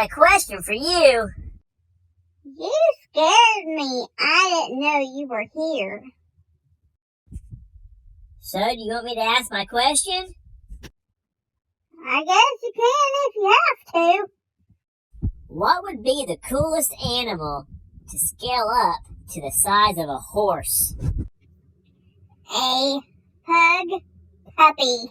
got a question for you. You scared me. I didn't know you were here. So, do you want me to ask my question? I guess you can if you have to. What would be the coolest animal to scale up to the size of a horse? A pug puppy.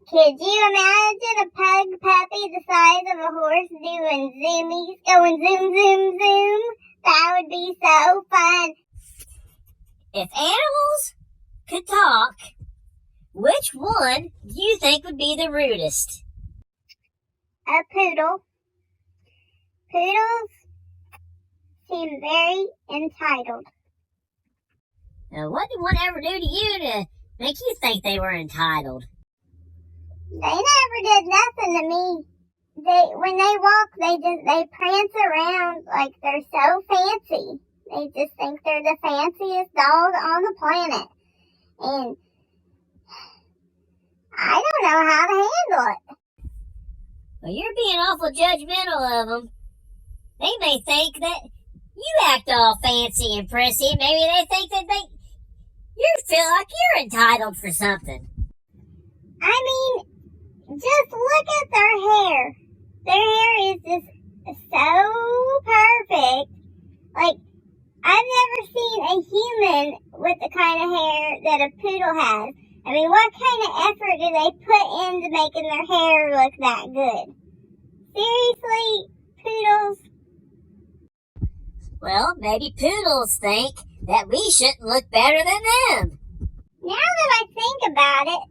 Could you imagine a pug puppy the size of a horse doing zoomies, going zoom, zoom, zoom? That would be so fun. If animals could talk, which one do you think would be the rudest? A poodle. Poodles seem very entitled. Now, what did one ever do to you to make you think they were entitled? They never did nothing to me. When they walk, they prance around like they're so fancy. They just think they're the fanciest dog on the planet. And I don't know how to handle it. Well, you're being awful judgmental of them. They may think that you act all fancy and prissy. Maybe they think that you feel like you're entitled for something. I mean, just look at their hair. Their hair is just so perfect. Like, I've never seen a human with the kind of hair that a poodle has. I mean, what kind of effort do they put into making their hair look that good? Seriously, poodles? Well, maybe poodles think that we shouldn't look better than them. Now that I think about it,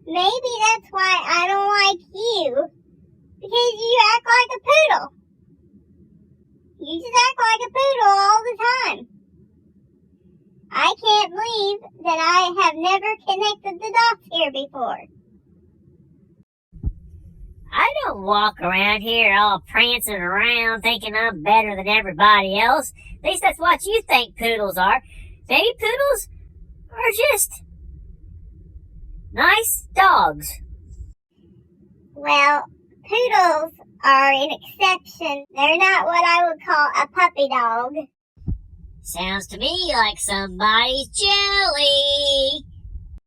maybe that's why I don't like you. Because you act like a poodle. You just act like a poodle all the time. I can't believe that I have never connected the dots here before. I don't walk around here all prancing around thinking I'm better than everybody else. At least that's what you think poodles are. Maybe poodles are just nice dogs. Well, poodles are an exception. They're not what I would call a puppy dog. Sounds to me like somebody's jelly.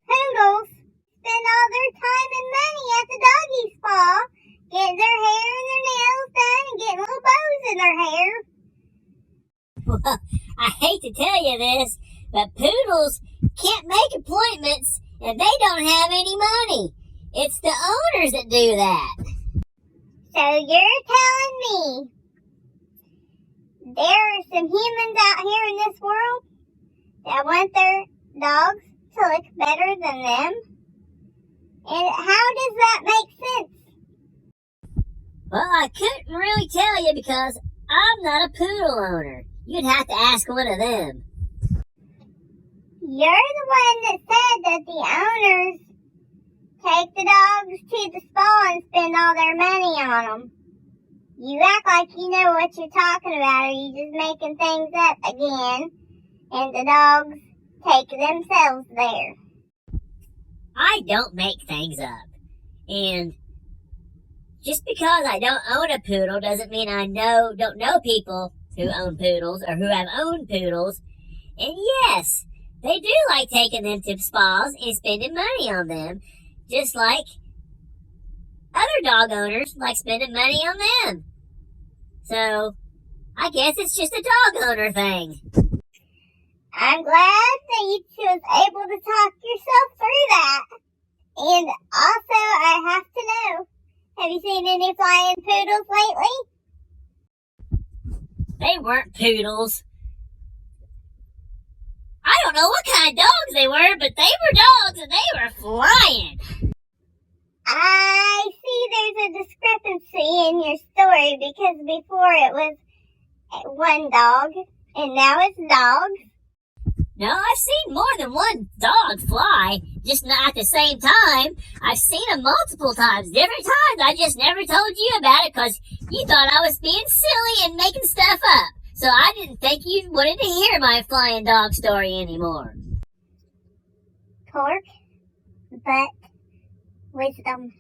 Poodles spend all their time and money at the doggy spa, getting their hair and their nails done and getting little bows in their hair. Well, I hate to tell you this, but poodles can't make appointments and they don't have any money. It's the owners that do that. So you're telling me there are some humans out here in this world that want their dogs to look better than them? And how does that make sense? Well, I couldn't really tell you because I'm not a poodle owner. You'd have to ask one of them. You're the one that said that the owners take the dogs to the spa and spend all their money on them. You act like you know what you're talking about, or you just making things up again, and the dogs take themselves there. I don't make things up. And just because I don't own a poodle doesn't mean I don't know people who own poodles or who have owned poodles. And yes, they do like taking them to spas and spending money on them, just like other dog owners like spending money on them. So, I guess it's just a dog owner thing. I'm glad that you was able to talk yourself through that. And also, I have to know, have you seen any flying poodles lately? They weren't poodles. I don't know what kind of dogs they were, but they were dogs and they were flying. I see there's a discrepancy in your story because before it was one dog and now it's dogs. No, I've seen more than one dog fly, just not at the same time. I've seen them multiple times, different times. I just never told you about it because you thought I was being silly and making stuff up. So I didn't think you wanted to hear my flying dog story anymore. Porkbutt wisdom.